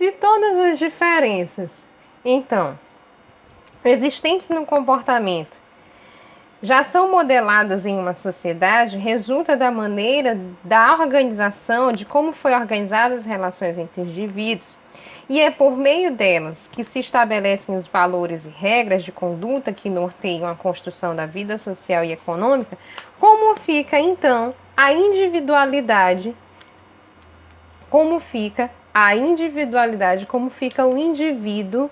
Se todas as diferenças, então, existentes no comportamento já são modeladas em uma sociedade, resulta da maneira da organização, de como foi organizadas as relações entre os indivíduos, e é por meio delas que se estabelecem os valores e regras de conduta que norteiam a construção da vida social e econômica, como fica então a individualidade, como fica o indivíduo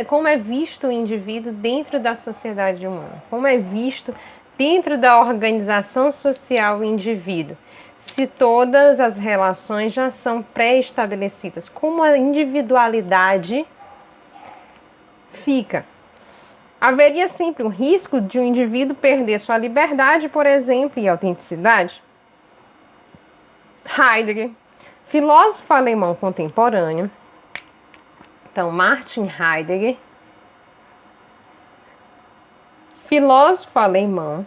como é visto o indivíduo dentro da sociedade humana, como é visto dentro da organização social o indivíduo, se todas as relações já são pré-estabelecidas, como a individualidade fica. Haveria sempre um risco de um indivíduo perder sua liberdade, por exemplo, e autenticidade? Heidegger, filósofo alemão contemporâneo. Então, Martin Heidegger, filósofo alemão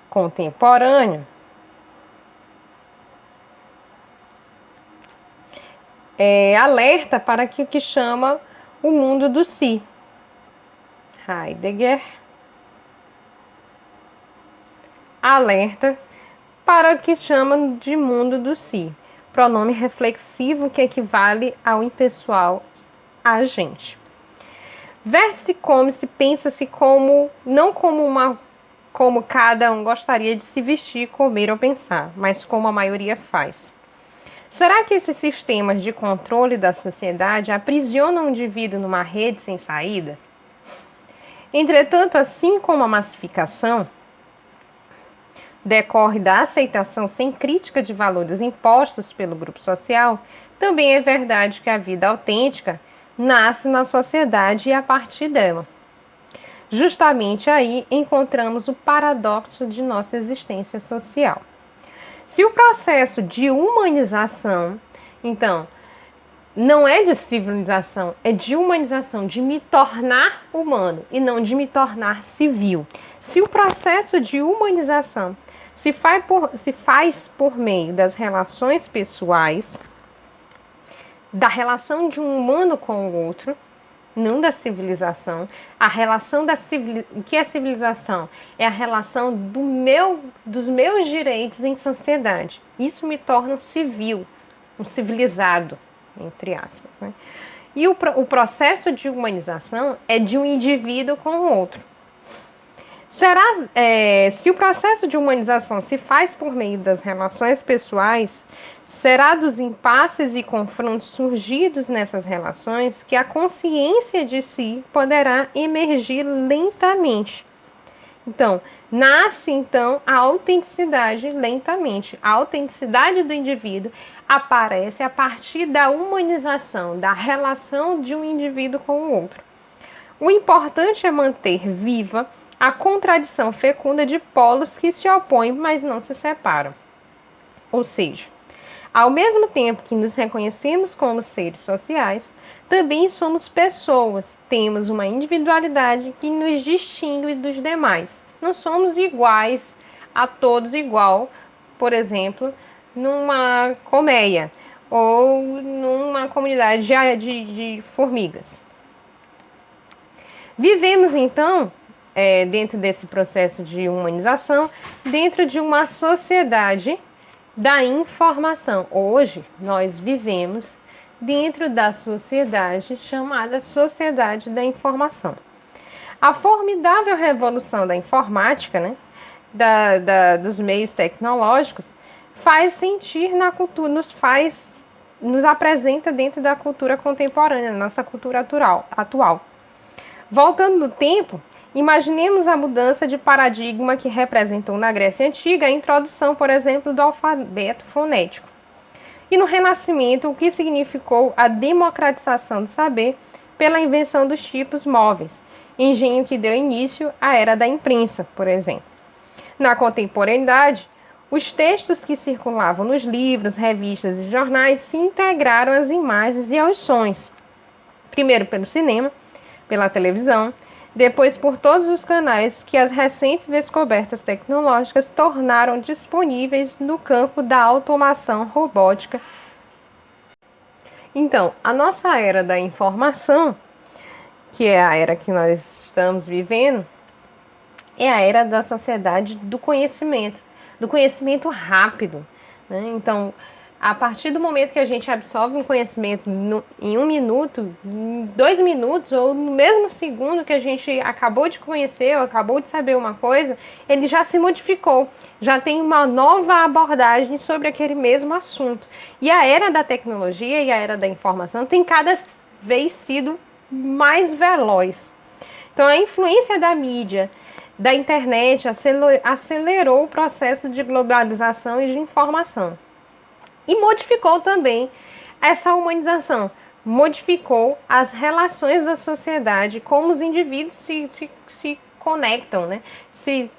contemporâneo, alerta para o que chama o mundo do si. Heidegger alerta para o que chama de mundo do si, pronome reflexivo que equivale ao impessoal agente. Veste-se como se pensa-se como, não como cada um gostaria de se vestir, comer ou pensar, mas como a maioria faz. Será que esses sistemas de controle da sociedade aprisionam o indivíduo numa rede sem saída? Entretanto, assim como a massificação decorre da aceitação sem crítica de valores impostos pelo grupo social, também é verdade que a vida autêntica nasce na sociedade e a partir dela. Justamente aí encontramos o paradoxo de nossa existência social. Se o processo de humanização, então, não é de civilização, é de humanização, de me tornar humano e não de me tornar civil. Se o processo de humanização se faz por meio das relações pessoais, da relação de um humano com o outro, não da civilização. A relação o que é civilização? É a relação dos meus direitos em sociedade. Isso me torna um civil, um civilizado, entre aspas, né? E o processo de humanização é de um indivíduo com o outro. Se o processo de humanização se faz por meio das relações pessoais, será dos impasses e confrontos surgidos nessas relações que a consciência de si poderá emergir lentamente. Então, nasce a autenticidade lentamente. A autenticidade do indivíduo aparece a partir da humanização, da relação de um indivíduo com o outro. O importante é manter viva a contradição fecunda de polos que se opõem, mas não se separam. Ou seja, ao mesmo tempo que nos reconhecemos como seres sociais, também somos pessoas, temos uma individualidade que nos distingue dos demais. Não somos iguais a todos igual, por exemplo, numa colmeia ou numa comunidade de formigas. Vivemos, então, dentro desse processo de humanização, dentro de uma sociedade da informação. Hoje, nós vivemos dentro da sociedade chamada Sociedade da Informação. A formidável revolução da informática, né, dos meios tecnológicos, faz sentir na cultura, nos apresenta dentro da cultura contemporânea, nossa cultura atual. Voltando no tempo, imaginemos a mudança de paradigma que representou na Grécia Antiga a introdução, por exemplo, do alfabeto fonético. E no Renascimento, o que significou a democratização do saber pela invenção dos tipos móveis, engenho que deu início à era da imprensa, por exemplo. Na contemporaneidade, os textos que circulavam nos livros, revistas e jornais se integraram às imagens e aos sons. Primeiro pelo cinema, pela televisão, depois por todos os canais que as recentes descobertas tecnológicas tornaram disponíveis no campo da automação robótica Então, a nossa era da informação, que é a era que nós estamos vivendo, é a era da sociedade do conhecimento rápido, né? Então, a partir do momento que a gente absorve um conhecimento em 1 minuto, em 2 minutos, ou no mesmo segundo que a gente acabou de conhecer ou acabou de saber uma coisa, ele já se modificou, já tem uma nova abordagem sobre aquele mesmo assunto. E a era da tecnologia e a era da informação tem cada vez sido mais veloz. Então, a influência da mídia, da internet, acelerou o processo de globalização e de informação. E modificou também essa humanização, modificou as relações da sociedade, como os indivíduos se conectam, né? Se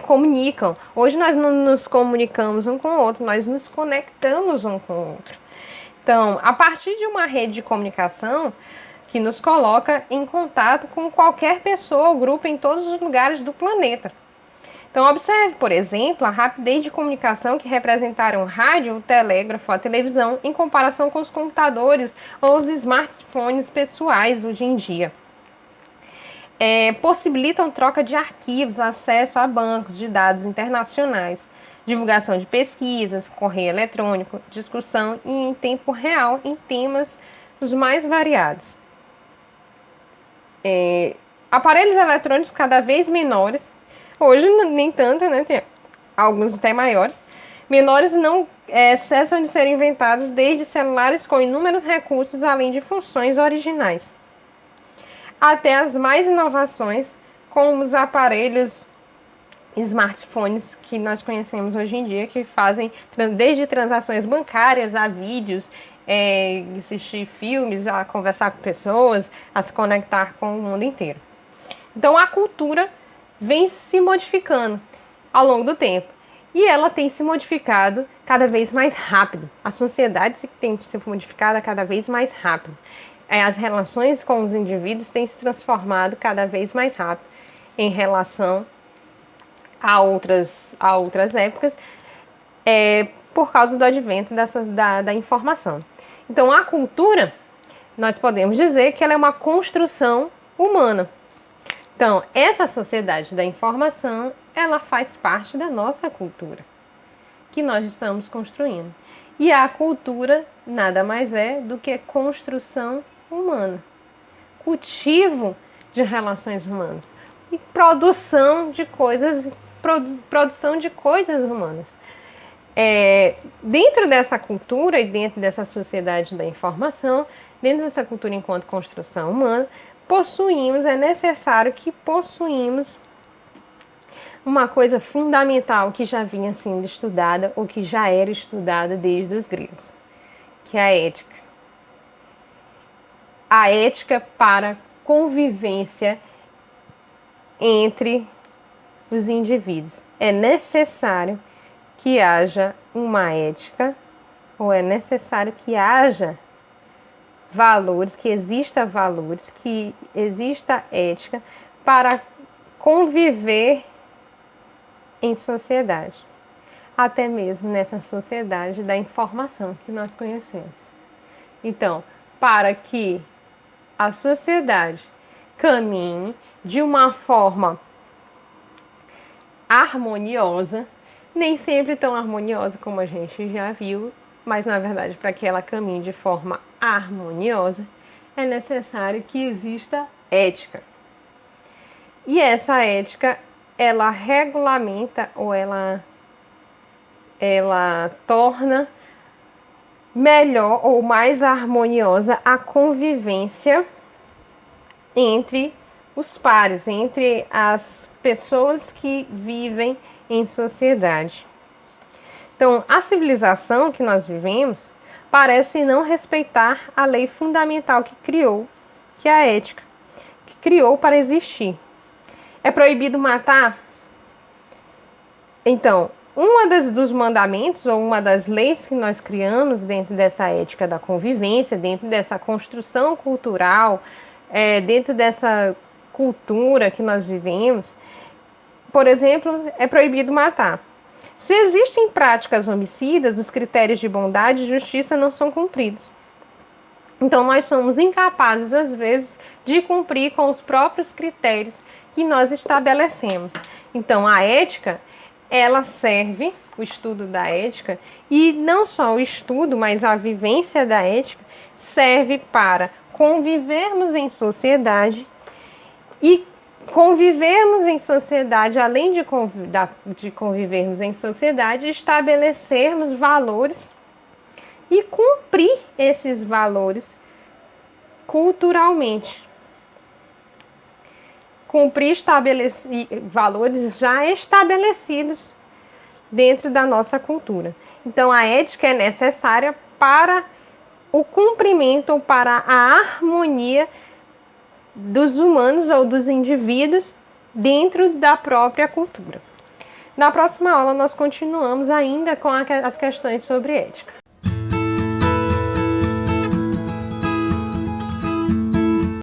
comunicam. Hoje nós não nos comunicamos um com o outro, nós nos conectamos um com o outro. Então, a partir de uma rede de comunicação que nos coloca em contato com qualquer pessoa ou grupo em todos os lugares do planeta. Então, observe, por exemplo, a rapidez de comunicação que representaram o rádio, o telégrafo, a televisão, em comparação com os computadores ou os smartphones pessoais hoje em dia. Possibilitam troca de arquivos, acesso a bancos de dados internacionais, divulgação de pesquisas, correio eletrônico, discussão em tempo real em temas os mais variados. Aparelhos eletrônicos cada vez menores. Hoje nem tanto, né? Tem alguns até maiores. Menores não cessam de ser inventados, desde celulares com inúmeros recursos, além de funções originais, até as mais inovações, como os aparelhos smartphones que nós conhecemos hoje em dia, que fazem desde transações bancárias a vídeos, assistir filmes, a conversar com pessoas, a se conectar com o mundo inteiro. Então, a cultura vem se modificando ao longo do tempo. E ela tem se modificado cada vez mais rápido. A sociedade tem se modificado cada vez mais rápido. As relações com os indivíduos têm se transformado cada vez mais rápido em relação a outras épocas, por causa do advento da informação. Então, a cultura, nós podemos dizer que ela é uma construção humana. Então, essa sociedade da informação, ela faz parte da nossa cultura, que nós estamos construindo. E a cultura nada mais é do que construção humana, cultivo de relações humanas e produção de coisas humanas. Dentro dessa cultura e dentro dessa sociedade da informação, dentro dessa cultura enquanto construção humana, é necessário que possuímos uma coisa fundamental que já vinha sendo estudada ou que já era estudada desde os gregos, que é a ética. A ética para convivência entre os indivíduos. É necessário que haja uma ética, ou é necessário que haja valores, que exista ética para conviver em sociedade, até mesmo nessa sociedade da informação que nós conhecemos. Então, para que a sociedade caminhe de uma forma harmoniosa, nem sempre tão harmoniosa como a gente já viu, mas na verdade, para que ela caminhe de forma harmoniosa, é necessário que exista ética. E essa ética, ela regulamenta ou ela torna melhor ou mais harmoniosa a convivência entre os pares, entre as pessoas que vivem em sociedade. Então, a civilização que nós vivemos parece não respeitar a lei fundamental que criou, que é a ética, que criou para existir. É proibido matar? Então, dos mandamentos ou uma das leis que nós criamos dentro dessa ética da convivência, dentro dessa construção cultural, dentro dessa cultura que nós vivemos, por exemplo, é proibido matar. Se existem práticas homicidas, os critérios de bondade e justiça não são cumpridos. Então, nós somos incapazes, às vezes, de cumprir com os próprios critérios que nós estabelecemos. Então, a ética, ela serve, o estudo da ética, e não só o estudo, mas a vivência da ética, serve para convivermos em sociedade e convivermos em sociedade, além de convivermos em sociedade, estabelecermos valores e cumprir esses valores culturalmente. Cumprir valores já estabelecidos dentro da nossa cultura. Então, a ética é necessária para o cumprimento ou para a harmonia dos humanos ou dos indivíduos dentro da própria cultura. Na próxima aula, nós continuamos ainda com as questões sobre ética.